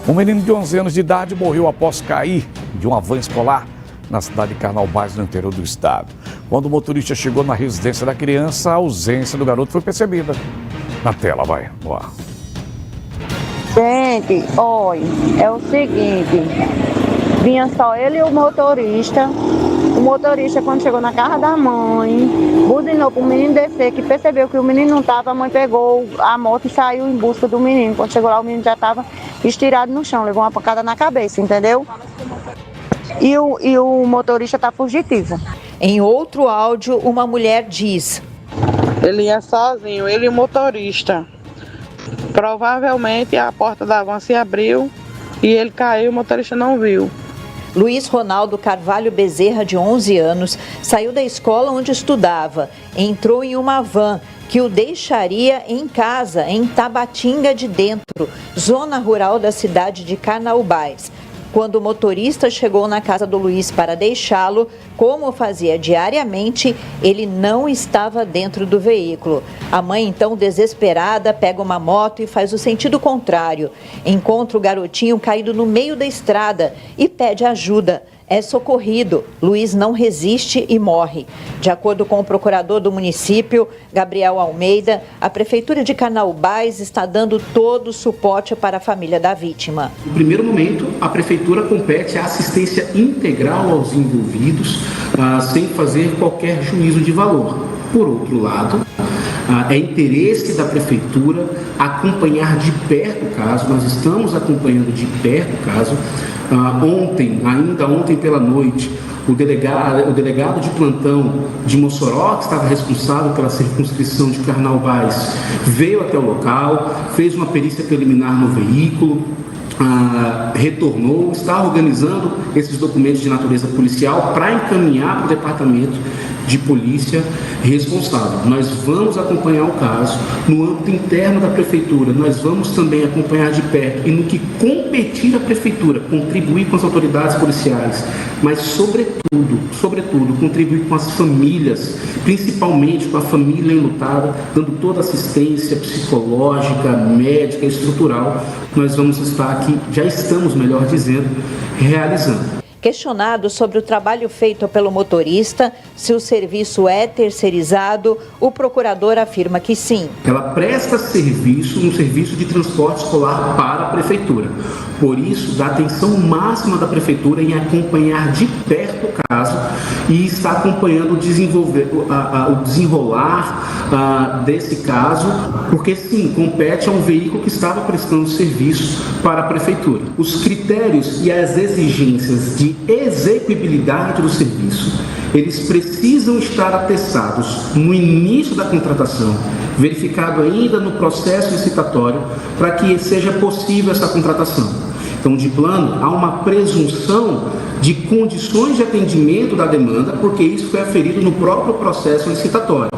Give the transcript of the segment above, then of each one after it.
Um menino de 11 anos de idade morreu após cair de uma van escolar na cidade de Carnaubais, no interior do estado. Quando o motorista chegou na residência da criança, a ausência do garoto foi percebida. Na tela, vai, no ar. Gente, olha, é o seguinte, vinha só ele e o motorista. O motorista, quando chegou na casa da mãe, buzinou para o menino descer, que percebeu que o menino não estava, a mãe pegou a moto e saiu em busca do menino. Quando chegou lá, o menino já estava estirado no chão, levou uma pancada na cabeça, entendeu? E o motorista está fugitivo. Em outro áudio, uma mulher diz: ele ia sozinho, ele e o motorista. Provavelmente a porta da van se abriu e ele caiu, o motorista não viu. Luiz Ronaldo Carvalho Bezerra, de 11 anos, saiu da escola onde estudava, entrou em uma van que o deixaria em casa, em Tabatinga de Dentro, zona rural da cidade de Carnaubais. Quando o motorista chegou na casa do Luiz para deixá-lo, como fazia diariamente, ele não estava dentro do veículo. A mãe, então, desesperada, pega uma moto e faz o sentido contrário. Encontra o garotinho caído no meio da estrada e pede ajuda. É socorrido. Luiz não resiste e morre. De acordo com o procurador do município, Gabriel Almeida, a Prefeitura de Carnaubais está dando todo o suporte para a família da vítima. No primeiro momento, a Prefeitura compete a assistência integral aos envolvidos, sem fazer qualquer juízo de valor. Por outro lado, é interesse da Prefeitura acompanhar de perto o caso, nós estamos acompanhando de perto o caso. Ainda ontem pela noite, o delegado de plantão de Mossoró, que estava responsável pela circunscrição de Carnaubais, veio até o local, fez uma perícia preliminar no veículo, retornou, está organizando esses documentos de natureza policial para encaminhar para o departamento de polícia responsável. Nós vamos acompanhar o caso no âmbito interno da Prefeitura, nós vamos também acompanhar de perto e no que competir à Prefeitura, contribuir com as autoridades policiais, mas sobretudo, contribuir com as famílias, principalmente com a família enlutada, dando toda a assistência psicológica, médica, estrutural. Nós vamos estar aqui, já estamos, melhor dizendo, realizando. Questionado sobre o trabalho feito pelo motorista, se o serviço é terceirizado, o procurador afirma que sim. Ela presta serviço, um serviço de transporte escolar para a Prefeitura. Por isso, dá atenção máxima da Prefeitura em acompanhar de perto o caso e está acompanhando o desenrolar desse caso, porque sim, compete a um veículo que estava prestando serviço para a Prefeitura. Os critérios e as exigências de execuibilidade do serviço, eles precisam estar atestados no início da contratação, verificado ainda no processo licitatório, para que seja possível essa contratação. Então, de plano, há uma presunção de condições de atendimento da demanda, porque isso foi aferido no próprio processo licitatório.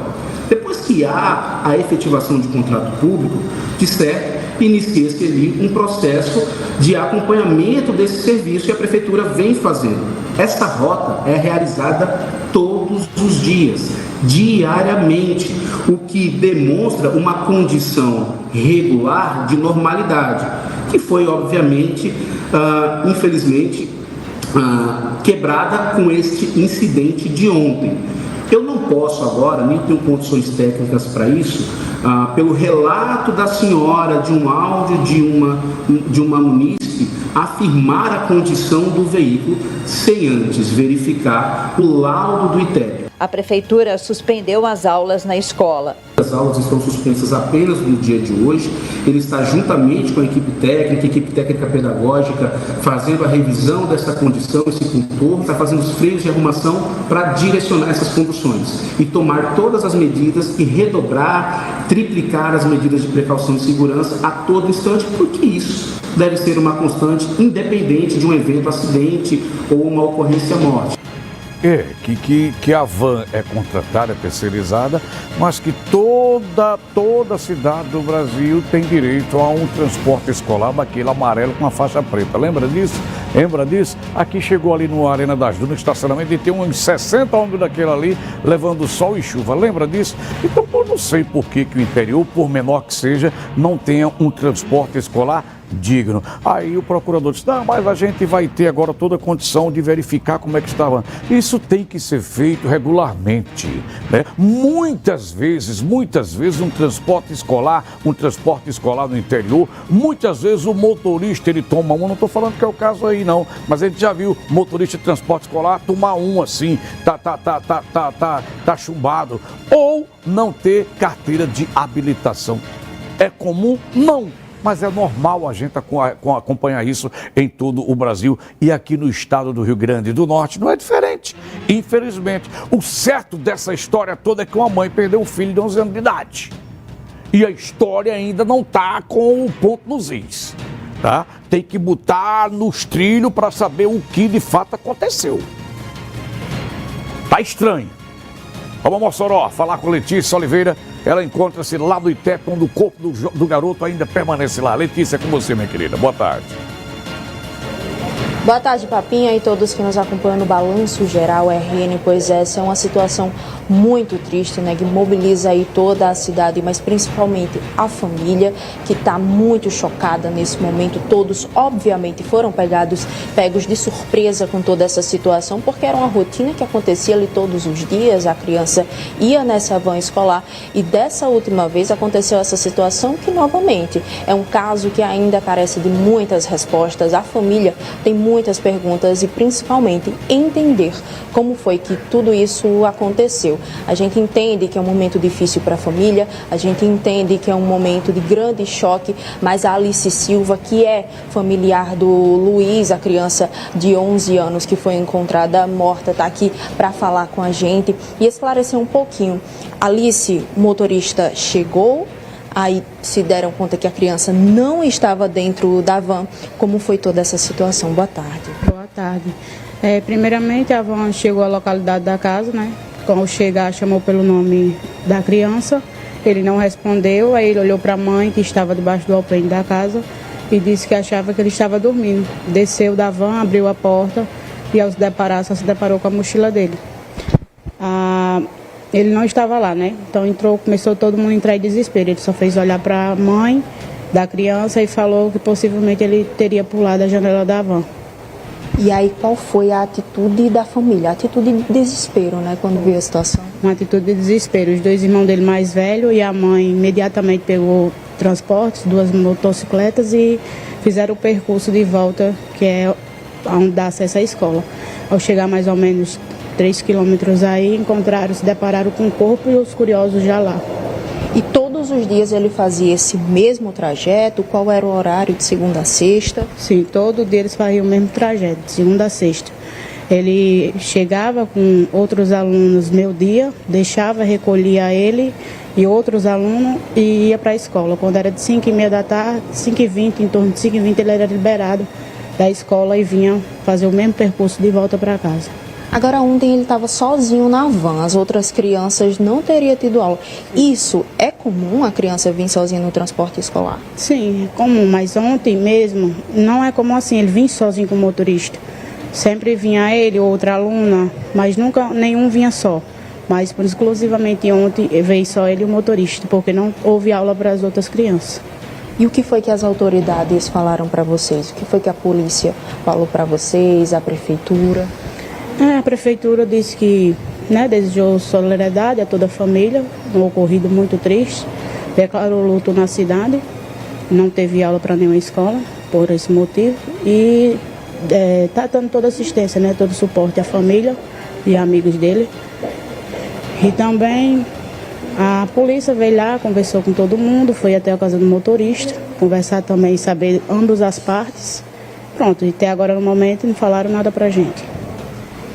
Depois que há a efetivação de contrato público, de certo, inicia-se ali um processo de acompanhamento desse serviço e a Prefeitura vem fazendo. Essa rota é realizada todos os dias, diariamente, o que demonstra uma condição regular de normalidade, que foi, obviamente, infelizmente, quebrada com este incidente de ontem. Eu não posso agora, nem tenho condições técnicas para isso, pelo relato da senhora de um áudio de uma munícipe, afirmar a condição do veículo sem antes verificar o laudo do ITEP. A Prefeitura suspendeu as aulas na escola. As aulas estão suspensas apenas no dia de hoje. Ele está juntamente com a equipe técnica pedagógica, fazendo a revisão dessa condição, esse contorno, está fazendo os freios de arrumação para direcionar essas conduções e tomar todas as medidas e redobrar, triplicar as medidas de precaução e segurança a todo instante, porque isso deve ser uma constante, independente de um evento, acidente ou uma ocorrência morte. Que a van é contratada, é terceirizada, mas que toda cidade do Brasil tem direito a um transporte escolar daquele amarelo com a faixa preta. Lembra disso? Lembra disso? Aqui chegou ali no Arena das Dunas, no estacionamento, e tem uns 60 homens daquele ali levando sol e chuva. Lembra disso? Então eu não sei por que o interior, por menor que seja, não tenha um transporte escolar digno. Aí o procurador disse, não, mas a gente vai ter agora toda a condição de verificar como é que estava. Isso tem que ser feito regularmente, né? Muitas vezes um transporte escolar no interior, muitas vezes o motorista ele toma um, não estou falando que é o caso aí não, mas a gente já viu motorista de transporte escolar tomar um assim, tá chumbado, ou não ter carteira de habilitação. É comum? Não. Mas é normal a gente acompanhar isso em todo o Brasil e aqui no estado do Rio Grande do Norte não é diferente, infelizmente. O certo dessa história toda é que uma mãe perdeu um filho de 11 anos de idade. E a história ainda não está com o ponto nos is, tá? Tem que botar nos trilhos para saber o que de fato aconteceu. Tá estranho. Vamos a Mossoró, falar com Letícia Oliveira. Ela encontra-se lá no Itepe, onde o corpo do garoto ainda permanece lá. Letícia, é com você, minha querida. Boa tarde. Boa tarde, Papinha, e todos que nos acompanham no Balanço Geral RN, pois essa é uma situação muito triste, né, que mobiliza aí toda a cidade, mas principalmente a família, que está muito chocada nesse momento. Todos, obviamente, foram pegos de surpresa com toda essa situação, porque era uma rotina que acontecia ali todos os dias, a criança ia nessa van escolar, e dessa última vez aconteceu essa situação que, novamente, é um caso que ainda carece de muitas respostas. A família tem muitas perguntas e, principalmente, entender como foi que tudo isso aconteceu. A gente entende que é um momento difícil para a família, a gente entende que é um momento de grande choque, mas a Alice Silva, que é familiar do Luiz, a criança de 11 anos que foi encontrada morta, está aqui para falar com a gente e esclarecer um pouquinho. Alice, o motorista chegou, aí se deram conta que a criança não estava dentro da van. Como foi toda essa situação? Boa tarde. Boa tarde. Primeiramente, a van chegou à localidade da casa, né? Quando chegar, chamou pelo nome da criança. Ele não respondeu, aí ele olhou para a mãe, que estava debaixo do alpendre da casa, e disse que achava que ele estava dormindo. Desceu da van, abriu a porta e, ao se deparar, só se deparou com a mochila dele. Ele não estava lá, né? Então começou todo mundo a entrar em desespero. Ele só fez olhar para a mãe da criança e falou que possivelmente ele teria pulado a janela da van. E aí, qual foi a atitude da família? A atitude de desespero, né, quando viu a situação? Uma atitude de desespero. Os dois irmãos dele mais velhos e a mãe imediatamente pegou transportes, 2 motocicletas e fizeram o percurso de volta, que é onde dá acesso à escola. Ao chegar mais ou menos 3 quilômetros aí, se depararam com o corpo e os curiosos já lá. E todos os dias ele fazia esse mesmo trajeto? Qual era o horário de segunda a sexta? Sim, todo dia eles faziam o mesmo trajeto, de segunda a sexta. Ele chegava com outros alunos meio-dia, deixava, recolhia ele e outros alunos e ia para a escola. Quando era de 5h30 da tarde, 5h20, em torno de 5h20, ele era liberado da escola e vinha fazer o mesmo percurso de volta para casa. Agora, ontem ele estava sozinho na van, as outras crianças não teriam tido aula. Isso é comum, a criança vir sozinha no transporte escolar? Sim, é comum, mas ontem mesmo não é comum assim, ele vinha sozinho com o motorista. Sempre vinha ele ou outra aluna, mas nunca nenhum vinha só. Mas por exclusivamente ontem veio só ele e o motorista, porque não houve aula para as outras crianças. E o que foi que as autoridades falaram para vocês? O que foi que a polícia falou para vocês, a prefeitura? A prefeitura disse que desejou solidariedade a toda a família, um ocorrido muito triste, declarou luto na cidade, não teve aula para nenhuma escola por esse motivo e está dando toda assistência, todo suporte à família e amigos dele. E também a polícia veio lá, conversou com todo mundo, foi até a casa do motorista, conversar também, saber ambas as partes. Pronto, e até agora no momento não falaram nada pra gente.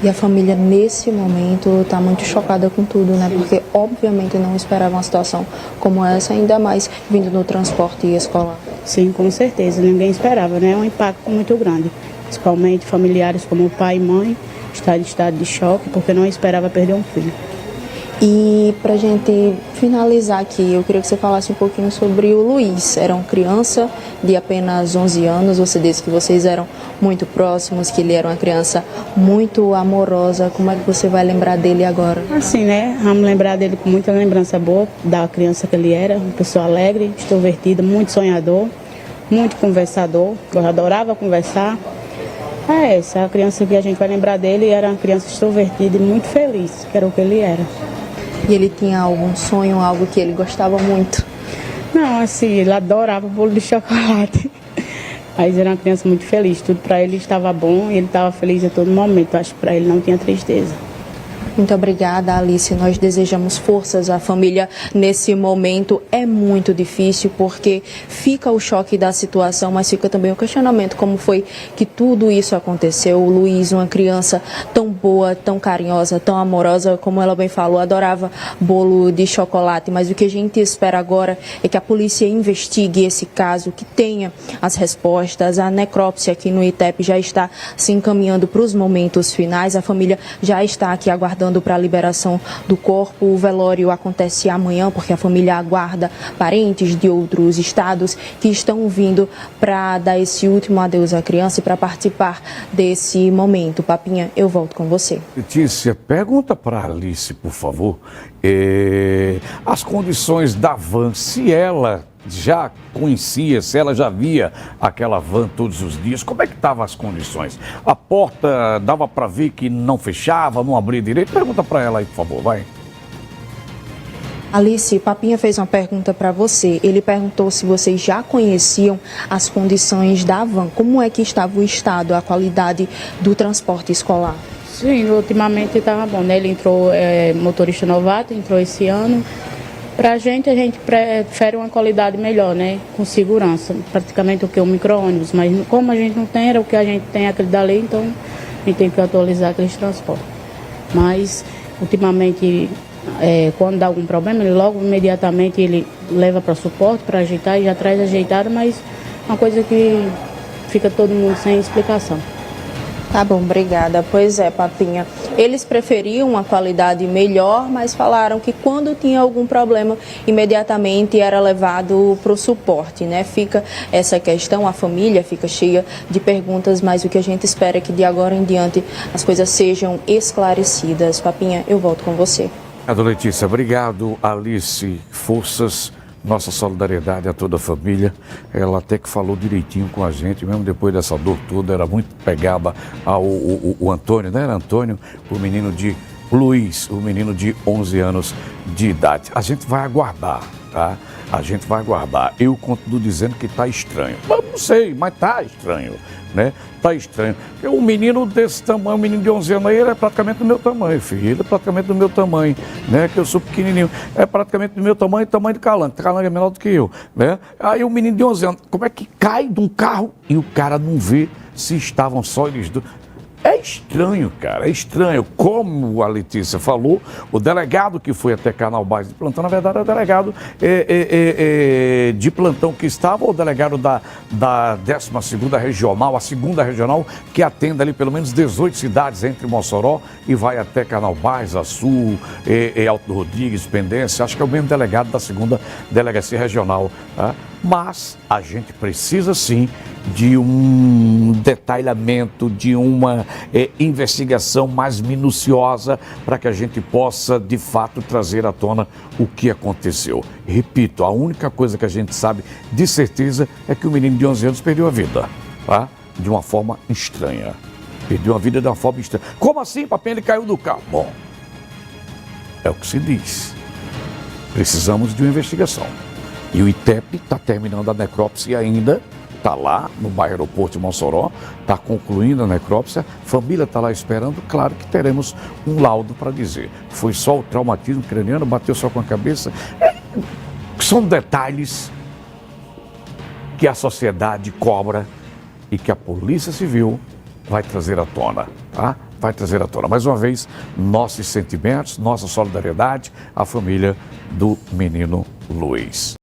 E a família, nesse momento, está muito chocada com tudo, né? Porque, obviamente, não esperava uma situação como essa, ainda mais vindo no transporte escolar. Sim, com certeza. Ninguém esperava, né? É um impacto muito grande. Principalmente familiares como o pai e mãe estão em estado de choque, porque não esperava perder um filho. E para a gente finalizar aqui, eu queria que você falasse um pouquinho sobre o Luiz. Era uma criança de apenas 11 anos, você disse que vocês eram muito próximos, que ele era uma criança muito amorosa. Como é que você vai lembrar dele agora? Assim, né? Vamos lembrar dele com muita lembrança boa da criança que ele era, uma pessoa alegre, extrovertida, muito sonhador, muito conversador, eu adorava conversar. Essa a criança que a gente vai lembrar dele era uma criança extrovertida e muito feliz, que era o que ele era. E ele tinha algum sonho, algo que ele gostava muito? Não, assim, ele adorava bolo de chocolate. Mas era uma criança muito feliz, tudo para ele estava bom e ele estava feliz a todo momento. Acho que para ele não tinha tristeza. Muito obrigada, Alice. Nós desejamos forças à família nesse momento. É muito difícil porque fica o choque da situação, mas fica também o questionamento como foi que tudo isso aconteceu. O Luiz, uma criança tão boa, tão carinhosa, tão amorosa, como ela bem falou, adorava bolo de chocolate. Mas o que a gente espera agora é que a polícia investigue esse caso, que tenha as respostas. A necrópsia aqui no ITEP já está se encaminhando para os momentos finais. A família já está aqui aguardando para a liberação do corpo. O velório acontece amanhã, porque a família aguarda parentes de outros estados que estão vindo para dar esse último adeus à criança e para participar desse momento. Papinha, eu volto com você. Letícia, pergunta para Alice, por favor, as condições da van, se ela já conhecia, se ela já via aquela van todos os dias, como é que estavam as condições? A porta dava para ver que não fechava, não abria direito? Pergunta para ela aí, por favor, vai. Alice, Papinha fez uma pergunta para você. Ele perguntou se vocês já conheciam as condições da van. Como é que estava o estado, a qualidade do transporte escolar? Sim, ultimamente estava bom, né? Ele entrou, motorista novato, entrou esse ano. Pra gente, a gente prefere uma qualidade melhor, né? Com segurança, praticamente o que? Um micro-ônibus. Mas como a gente não tem, era o que a gente tem, aquele da lei, então a gente tem que atualizar aqueles transportes. Mas, ultimamente, quando dá algum problema, ele logo, imediatamente, ele leva para suporte, para ajeitar e já traz ajeitado, mas uma coisa que fica todo mundo sem explicação. Tá bom, obrigada. Pois é, Papinha. Eles preferiam uma qualidade melhor, mas falaram que quando tinha algum problema, imediatamente era levado para o suporte, né? Fica essa questão, a família fica cheia de perguntas, mas o que a gente espera é que de agora em diante as coisas sejam esclarecidas. Papinha, eu volto com você. Obrigado, Letícia. Obrigado, Alice. Forças. Nossa solidariedade a toda a família. Ela até que falou direitinho com a gente, mesmo depois dessa dor toda, era muito pegada ao Antônio, né? Era Antônio, o menino de Luiz, o menino de 11 anos de idade. A gente vai aguardar, tá? A gente vai aguardar. Eu continuo dizendo que tá estranho. Mas não sei, mas tá estranho, né? Tá estranho. Porque um menino desse tamanho, um menino de 11 anos aí, ele é praticamente do meu tamanho, filho. Ele é praticamente do meu tamanho, né? Que eu sou pequenininho. É praticamente do meu tamanho, tamanho de Calango. Calango é menor do que eu, né? Aí o menino de 11 anos, como é que cai de um carro e o cara não vê se estavam só eles dois? É estranho, cara, é estranho. Como a Letícia falou, o delegado que foi até Canal Base de plantão, na verdade, é o delegado de plantão que estava, ou o delegado da 12ª Regional, a 2ª Regional, que atende ali pelo menos 18 cidades entre Mossoró e vai até Canal Base, Açu, Alto Rodrigues, Pendência. Acho que é o mesmo delegado da 2ª Delegacia Regional, tá? Mas a gente precisa sim de um detalhamento, de uma investigação mais minuciosa para que a gente possa de fato trazer à tona o que aconteceu. Repito, a única coisa que a gente sabe de certeza é que o menino de 11 anos perdeu a vida, tá? De uma forma estranha. Perdeu a vida de uma forma estranha. Como assim, papai? Ele caiu do carro. Bom, é o que se diz. Precisamos de uma investigação. E o ITEP está terminando a necrópsia ainda, está lá no bairro Aeroporto de Mossoró, está concluindo a necrópsia, a família está lá esperando, claro que teremos um laudo para dizer. Foi só o traumatismo craniano, bateu só com a cabeça. São detalhes que a sociedade cobra e que a Polícia Civil vai trazer à tona, tá? Vai trazer à tona. Mais uma vez, nossos sentimentos, nossa solidariedade à família do menino Luiz.